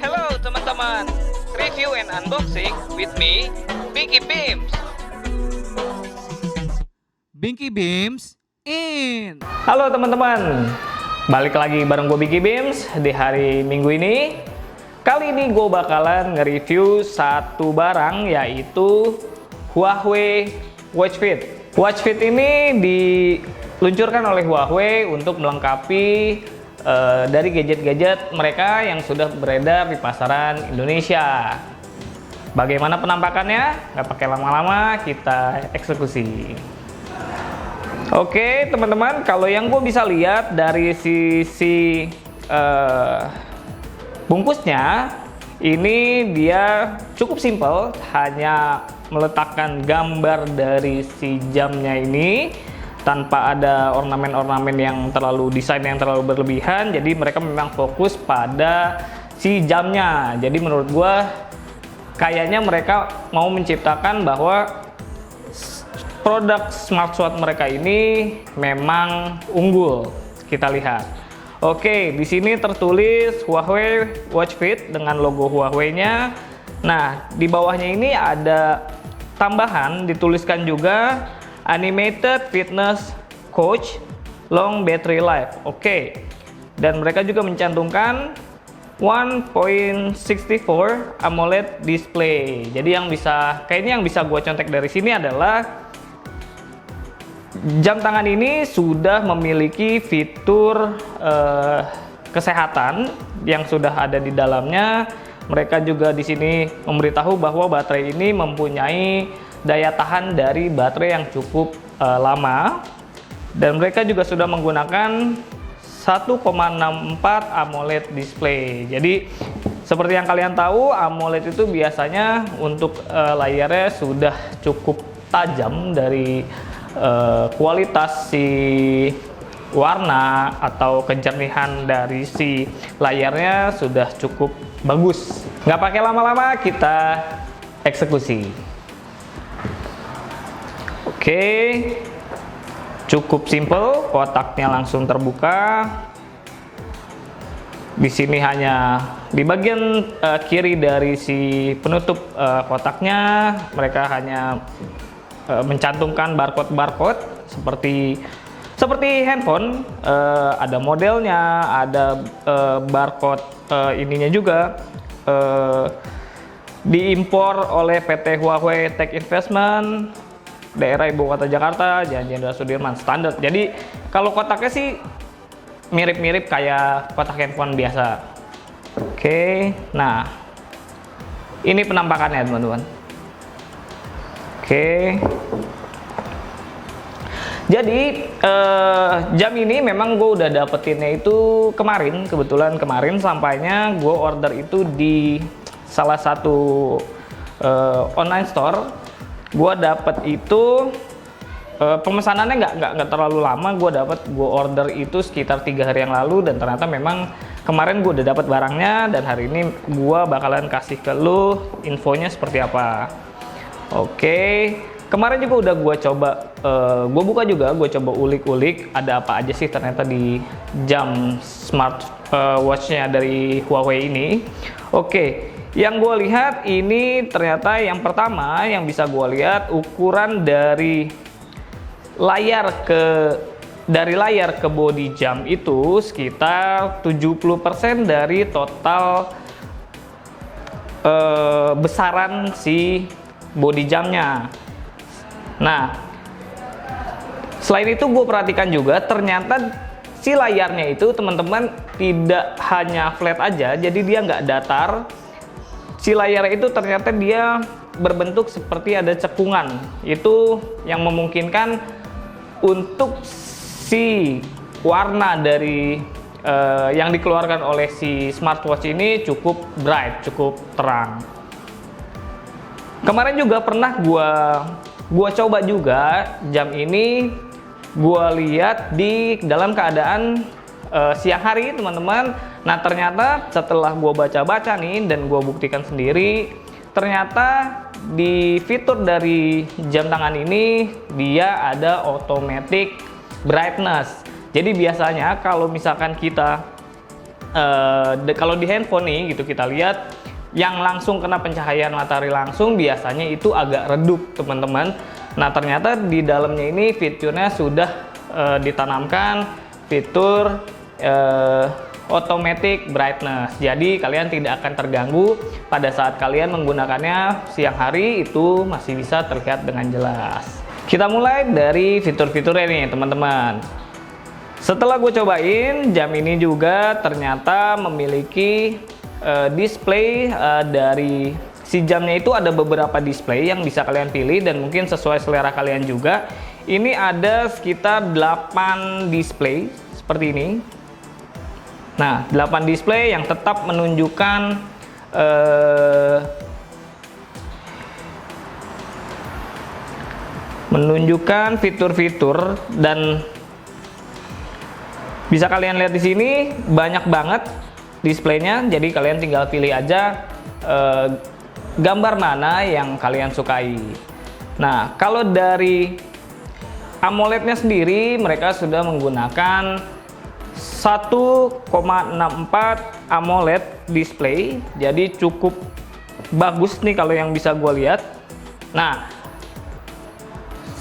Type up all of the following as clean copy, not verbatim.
Hello teman-teman, review and unboxing with me, Binky Beams. Binky Beams in. Halo teman-teman, balik lagi bareng gue Binky Beams di hari Minggu ini. Kali ini gue bakalan nge-review satu barang, yaitu Huawei Watch Fit. Watch Fit ini diluncurkan oleh Huawei untuk melengkapi dari gadget-gadget mereka yang sudah beredar di pasaran Indonesia. Bagaimana penampakannya? Nggak pakai lama-lama, kita eksekusi. Oke teman-teman, kalau yang gue bisa lihat dari sisi bungkusnya, ini dia cukup simple, hanya meletakkan gambar dari si jamnya ini tanpa ada ornamen-ornamen yang terlalu desain yang terlalu berlebihan. Jadi mereka memang fokus pada si jamnya. Jadi menurut gua kayaknya mereka mau menciptakan bahwa produk smartwatch mereka ini memang unggul. Kita lihat. Oke, di sini tertulis Huawei Watch Fit dengan logo Huawei-nya. Nah, di bawahnya ini ada tambahan, dituliskan juga Animated Fitness Coach Long Battery Life. Oke. Dan mereka juga mencantumkan 1.64 AMOLED display. Jadi kayaknya yang bisa gue contek dari sini adalah jam tangan ini sudah memiliki fitur kesehatan yang sudah ada di dalamnya. Mereka juga di sini memberitahu bahwa baterai ini mempunyai daya tahan dari baterai yang cukup lama, dan mereka juga sudah menggunakan 1,64 AMOLED display. Jadi seperti yang kalian tahu, AMOLED itu biasanya untuk layarnya sudah cukup tajam dari kualitas si warna atau kejernihan dari si layarnya sudah cukup bagus. Nggak pakai lama-lama, kita eksekusi. Oke, cukup simple, kotaknya langsung terbuka. Di sini hanya di bagian kiri dari si penutup kotaknya, mereka hanya mencantumkan barcode seperti handphone. Ada modelnya, ada barcode ininya juga. Diimpor oleh PT Huawei Tech Investment, daerah Ibu Kota Jakarta, Jalan Jenderal Sudirman, standar. Jadi kalau kotaknya sih mirip-mirip kayak kotak handphone biasa. Oke, nah ini penampakannya teman-teman. Oke, jadi jam ini memang gue udah dapetinnya itu kebetulan kemarin sampainya. Gue order itu di salah satu online store. Gue dapet itu pemesanannya nggak terlalu lama. Gue order itu sekitar 3 hari yang lalu, dan ternyata memang kemarin gue udah dapet barangnya, dan hari ini gue bakalan kasih ke lu infonya seperti apa. Oke, kemarin juga udah gue coba, gue buka juga, gue coba ulik-ulik ada apa aja sih ternyata di jam smart watch-nya dari Huawei ini. Oke, yang gue lihat ini ternyata yang pertama yang bisa gue lihat, ukuran dari layar ke bodi jam itu sekitar 70% dari total besaran si bodi jamnya. Nah, selain itu gue perhatikan juga ternyata si layarnya itu teman-teman tidak hanya flat aja, jadi dia nggak datar. Si layar itu ternyata dia berbentuk seperti ada cekungan, itu yang memungkinkan untuk si warna dari yang dikeluarkan oleh si smartwatch ini cukup bright, cukup terang. Kemarin juga pernah gua coba juga jam ini, gua lihat di dalam keadaan siang hari teman-teman. Nah ternyata setelah gua baca-baca nih dan gua buktikan sendiri, ternyata di fitur dari jam tangan ini dia ada automatic brightness. Jadi biasanya kalau misalkan kita kalau di handphone nih gitu kita lihat yang langsung kena pencahayaan matahari langsung biasanya itu agak redup teman-teman. Nah ternyata di dalamnya ini fiturnya sudah ditanamkan fitur automatic brightness. Jadi kalian tidak akan terganggu pada saat kalian menggunakannya siang hari, itu masih bisa terlihat dengan jelas. Kita mulai dari fitur-fiturnya nih teman-teman. Setelah gue cobain, jam ini juga ternyata memiliki display dari si jamnya itu ada beberapa display yang bisa kalian pilih dan mungkin sesuai selera kalian juga. Ini ada sekitar 8 display seperti ini. Nah, 8 display yang tetap menunjukkan fitur-fitur, dan bisa kalian lihat di sini banyak banget displaynya. Jadi kalian tinggal pilih aja gambar mana yang kalian sukai. Nah, kalau dari AMOLED-nya sendiri mereka sudah menggunakan 1,64 AMOLED display, jadi cukup bagus nih kalau yang bisa gue lihat. Nah,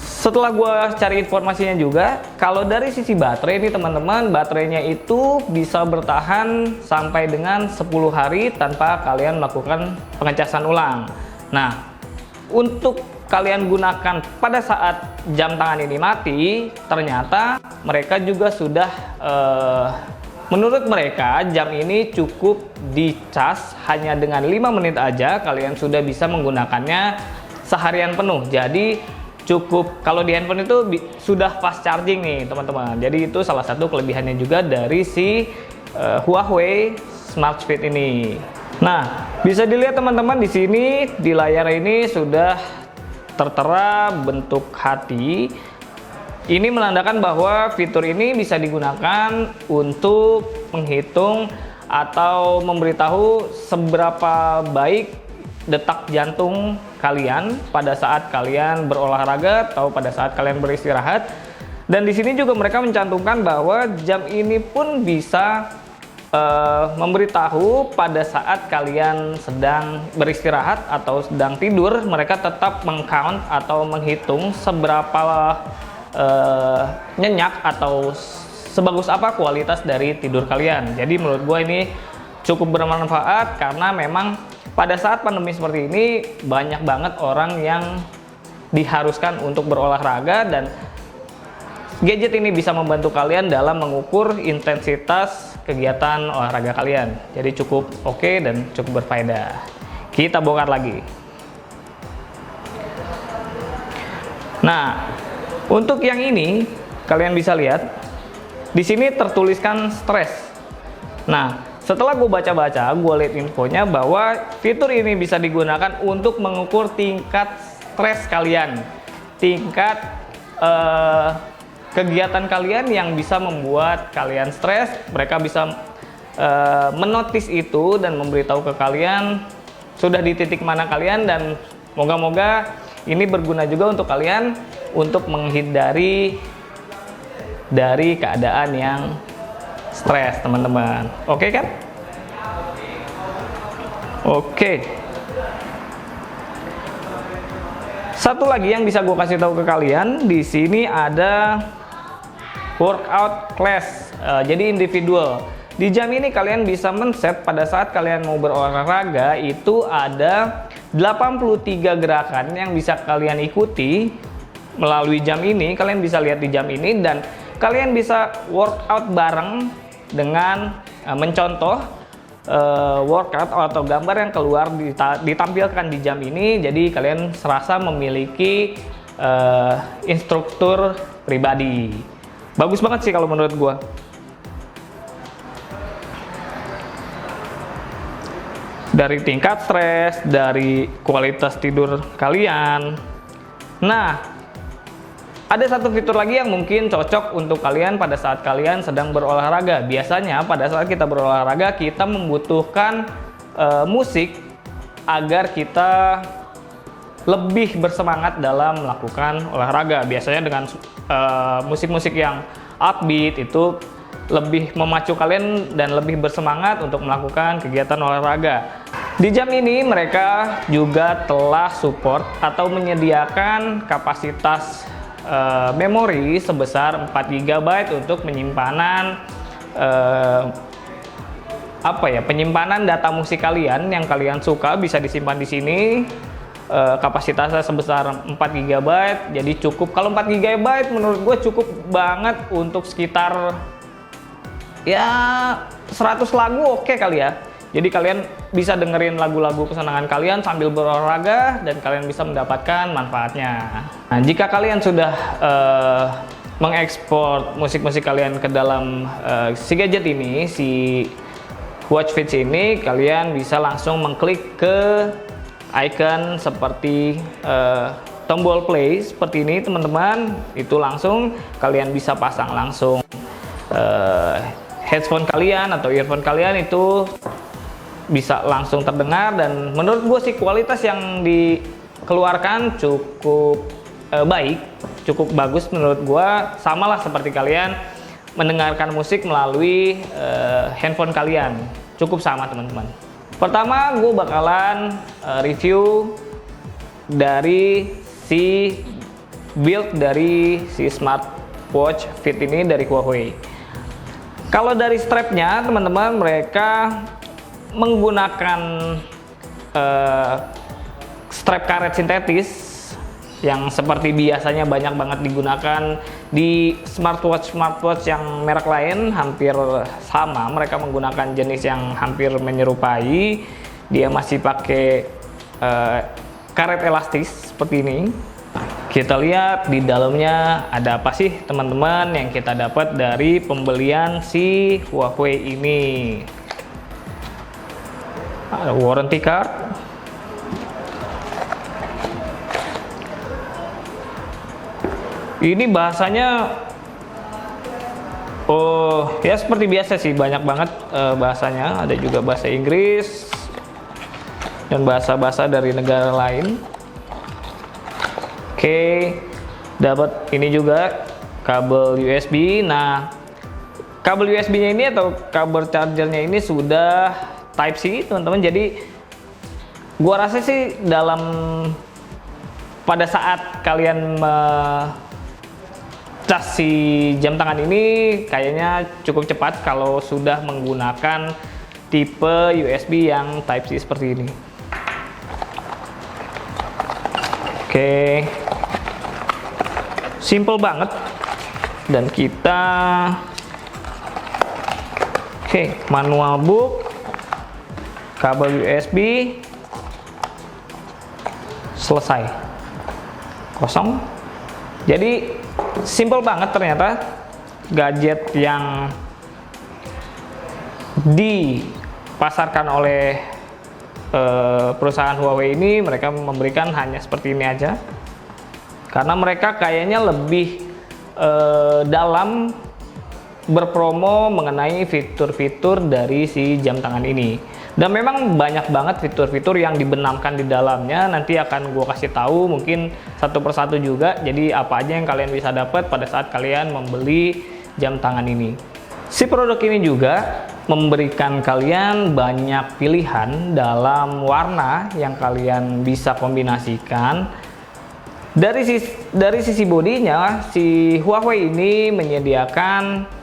setelah gue cari informasinya juga, kalau dari sisi baterai ini teman-teman, baterainya itu bisa bertahan sampai dengan 10 hari tanpa kalian melakukan pengecasan ulang. Nah, untuk kalian gunakan pada saat jam tangan ini mati, ternyata mereka juga sudah menurut mereka jam ini cukup dicas hanya dengan 5 menit aja kalian sudah bisa menggunakannya seharian penuh. Jadi cukup, kalau di handphone itu sudah fast charging nih teman-teman. Jadi itu salah satu kelebihannya juga dari si Huawei Smart Fit ini. Nah, bisa dilihat teman-teman di sini di layar ini sudah tertera bentuk hati. Ini menandakan bahwa fitur ini bisa digunakan untuk menghitung atau memberitahu seberapa baik detak jantung kalian pada saat kalian berolahraga atau pada saat kalian beristirahat. Dan di sini juga mereka mencantumkan bahwa jam ini pun bisa memberitahu pada saat kalian sedang beristirahat atau sedang tidur, mereka tetap mengcount atau menghitung seberapa nyenyak atau sebagus apa kualitas dari tidur kalian. Jadi menurut gue ini cukup bermanfaat karena memang pada saat pandemi seperti ini banyak banget orang yang diharuskan untuk berolahraga, dan gadget ini bisa membantu kalian dalam mengukur intensitas kegiatan olahraga kalian. Jadi cukup oke dan cukup berfaedah. Kita bongkar lagi. Nah, untuk yang ini kalian bisa lihat di sini tertuliskan stres. Nah, setelah gue baca-baca, gue lihat infonya bahwa fitur ini bisa digunakan untuk mengukur tingkat stres kalian, tingkat kegiatan kalian yang bisa membuat kalian stres. Mereka bisa menotis itu dan memberitahu ke kalian sudah di titik mana kalian, dan moga-moga ini berguna juga untuk kalian untuk menghindari dari keadaan yang stres teman-teman. Oke kan? Oke. Satu lagi yang bisa gue kasih tahu ke kalian, di sini ada workout class, jadi individual. Di jam ini kalian bisa men-set pada saat kalian mau berolahraga itu ada 83 gerakan yang bisa kalian ikuti melalui jam ini. Kalian bisa lihat di jam ini dan kalian bisa workout bareng dengan mencontoh workout atau gambar yang keluar ditampilkan di jam ini. Jadi kalian serasa memiliki instruktur pribadi. Bagus banget sih kalau menurut gua. Dari tingkat stres, dari kualitas tidur kalian. Nah, ada satu fitur lagi yang mungkin cocok untuk kalian pada saat kalian sedang berolahraga. Biasanya pada saat kita berolahraga kita membutuhkan musik agar kita lebih bersemangat dalam melakukan olahraga. Biasanya dengan musik-musik yang upbeat itu lebih memacu kalian dan lebih bersemangat untuk melakukan kegiatan olahraga. Di jam ini mereka juga telah support atau menyediakan kapasitas memori sebesar 4 GB untuk penyimpanan data musik kalian yang kalian suka bisa disimpan di sini. Kapasitasnya sebesar 4 GB, jadi cukup. Kalau 4 GB menurut gue cukup banget untuk sekitar ya 100 lagu oke kali ya. Jadi kalian bisa dengerin lagu-lagu kesenangan kalian sambil berolahraga dan kalian bisa mendapatkan manfaatnya. Nah, jika kalian sudah mengekspor musik-musik kalian ke dalam si gadget ini, si WatchFit ini, kalian bisa langsung mengklik ke icon seperti tombol play seperti ini teman-teman. Itu langsung kalian bisa pasang langsung headphone kalian atau earphone kalian, itu bisa langsung terdengar. Dan menurut gue sih kualitas yang dikeluarkan cukup baik, cukup bagus menurut gue. Sama lah seperti kalian mendengarkan musik melalui handphone kalian, cukup sama teman-teman. Pertama gue bakalan review dari si build dari si smartwatch Fit ini dari Huawei. Kalau dari strapnya teman-teman, mereka menggunakan strap karet sintetis yang seperti biasanya banyak banget digunakan di smartwatch yang merek lain, hampir sama. Mereka menggunakan jenis yang hampir menyerupai. Dia masih pakai karet elastis seperti ini. Kita lihat di dalamnya ada apa sih teman-teman yang kita dapat dari pembelian si Huawei ini. Ada warranty card, ini bahasanya ya seperti biasa sih, banyak banget bahasanya. Ada juga bahasa Inggris dan bahasa-bahasa dari negara lain. Oke, dapat ini juga kabel USB. Nah, kabel USB-nya ini atau kabel chargernya ini sudah Type C teman-teman. Jadi gua rasa sih pada saat kalian cas si jam tangan ini kayaknya cukup cepat kalau sudah menggunakan tipe USB yang Type C seperti ini. Oke, simple banget. Dan kita manual book, kabel USB, selesai, kosong. Jadi simple banget ternyata gadget yang dipasarkan oleh perusahaan Huawei ini. Mereka memberikan hanya seperti ini aja karena mereka kayaknya lebih dalam berpromo mengenai fitur-fitur dari si jam tangan ini. Dan memang banyak banget fitur-fitur yang dibenamkan di dalamnya. Nanti akan gue kasih tahu mungkin satu persatu juga. Jadi apa aja yang kalian bisa dapat pada saat kalian membeli jam tangan ini. Si produk ini juga memberikan kalian banyak pilihan dalam warna yang kalian bisa kombinasikan. Dari sisi bodinya, si Huawei ini menyediakan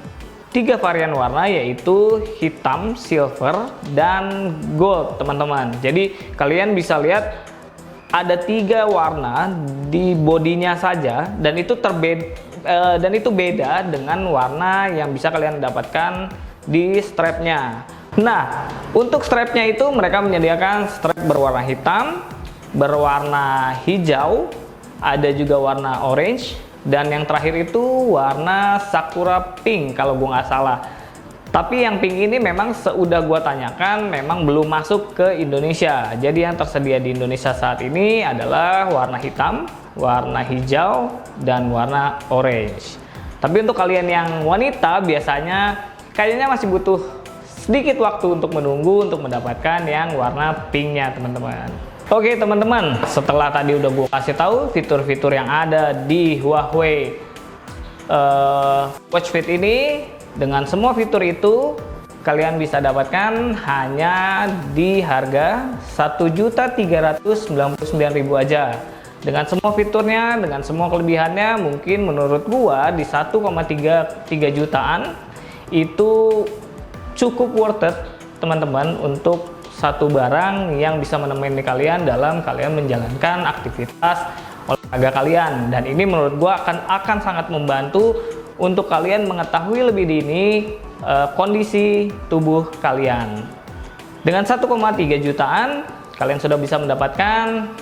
3 varian warna, yaitu hitam, silver, dan gold teman-teman. Jadi kalian bisa lihat ada 3 warna di bodinya saja, dan itu beda dengan warna yang bisa kalian dapatkan di strapnya. Nah, untuk strapnya itu mereka menyediakan strap berwarna hitam, berwarna hijau, ada juga warna orange, dan yang terakhir itu warna sakura pink kalau gue nggak salah. Tapi yang pink ini memang seudah gue tanyakan memang belum masuk ke Indonesia. Jadi yang tersedia di Indonesia saat ini adalah warna hitam, warna hijau, dan warna orange. Tapi untuk kalian yang wanita biasanya kayaknya masih butuh sedikit waktu untuk menunggu untuk mendapatkan yang warna pinknya teman-teman. Oke teman-teman, setelah tadi udah gue kasih tahu fitur-fitur yang ada di Huawei WatchFit ini, Dengan semua fitur itu kalian bisa dapatkan hanya di harga 1.399.000 aja. Dengan semua fiturnya, dengan semua kelebihannya, mungkin menurut gua di 1,3 jutaan itu cukup worth it teman-teman untuk satu barang yang bisa menemani kalian dalam kalian menjalankan aktivitas olahraga kalian. Dan ini menurut gua akan sangat membantu untuk kalian mengetahui lebih dini kondisi tubuh kalian. Dengan 1,3 jutaan kalian sudah bisa mendapatkan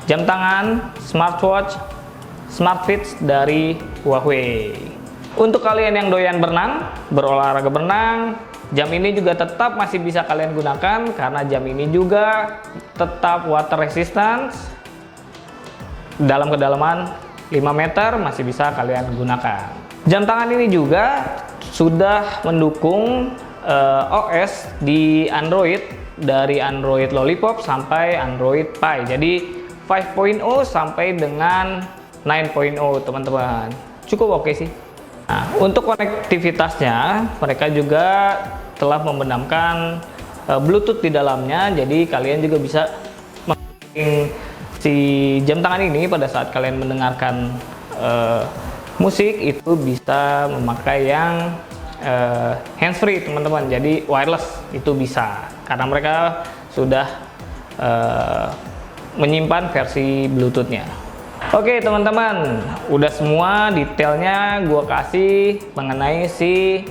jam tangan, smartwatch, smartfit dari Huawei. Untuk kalian yang doyan berenang, berolahraga berenang, jam ini juga tetap masih bisa kalian gunakan karena jam ini juga tetap water resistance. Dalam kedalaman 5 meter masih bisa kalian gunakan. Jam tangan ini juga sudah mendukung OS di Android, dari Android Lollipop sampai Android Pie. Jadi 5.0 sampai dengan 9.0 teman-teman. Cukup oke sih. Nah, untuk konektivitasnya mereka juga telah membenamkan Bluetooth di dalamnya, jadi kalian juga bisa menggunakan si jam tangan ini pada saat kalian mendengarkan musik itu bisa memakai yang handsfree teman-teman, jadi wireless itu bisa karena mereka sudah menyimpan versi Bluetooth-nya. Oke teman-teman, udah semua detailnya gua kasih mengenai si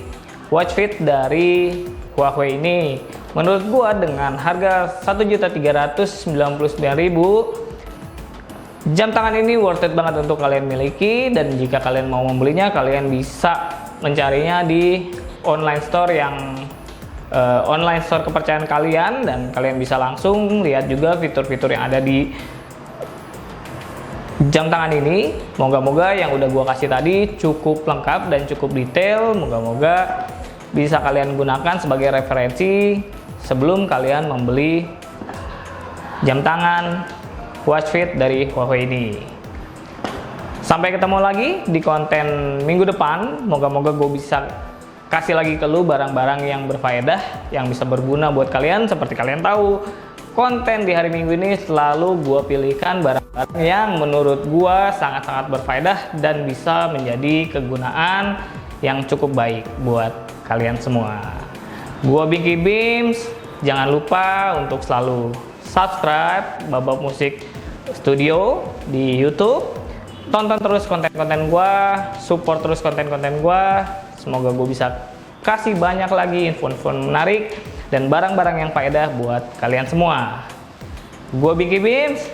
watch fit dari Huawei ini. Menurut gua dengan harga 1.399.000 jam tangan ini worth it banget untuk kalian miliki, dan jika kalian mau membelinya kalian bisa mencarinya di online store yang online store kepercayaan kalian, dan kalian bisa langsung lihat juga fitur-fitur yang ada di jam tangan ini. Moga-moga yang udah gua kasih tadi cukup lengkap dan cukup detail. Moga-moga bisa kalian gunakan sebagai referensi sebelum kalian membeli jam tangan watch fit dari Huawei ini. Sampai ketemu lagi di konten minggu depan. Moga-moga gue bisa kasih lagi ke lu barang-barang yang berfaedah, yang bisa berguna buat kalian. Seperti kalian tahu, konten di hari Minggu ini selalu gue pilihkan barang-barang yang menurut gue sangat-sangat berfaedah dan bisa menjadi kegunaan yang cukup baik buat kalian semua. Gue Binky Beams, jangan lupa untuk selalu subscribe Babab Musik Studio di YouTube. Tonton terus konten-konten gue, support terus konten-konten gue. Semoga gue bisa kasih banyak lagi info-info menarik dan barang-barang yang faedah buat kalian semua. Gue Binky Beams.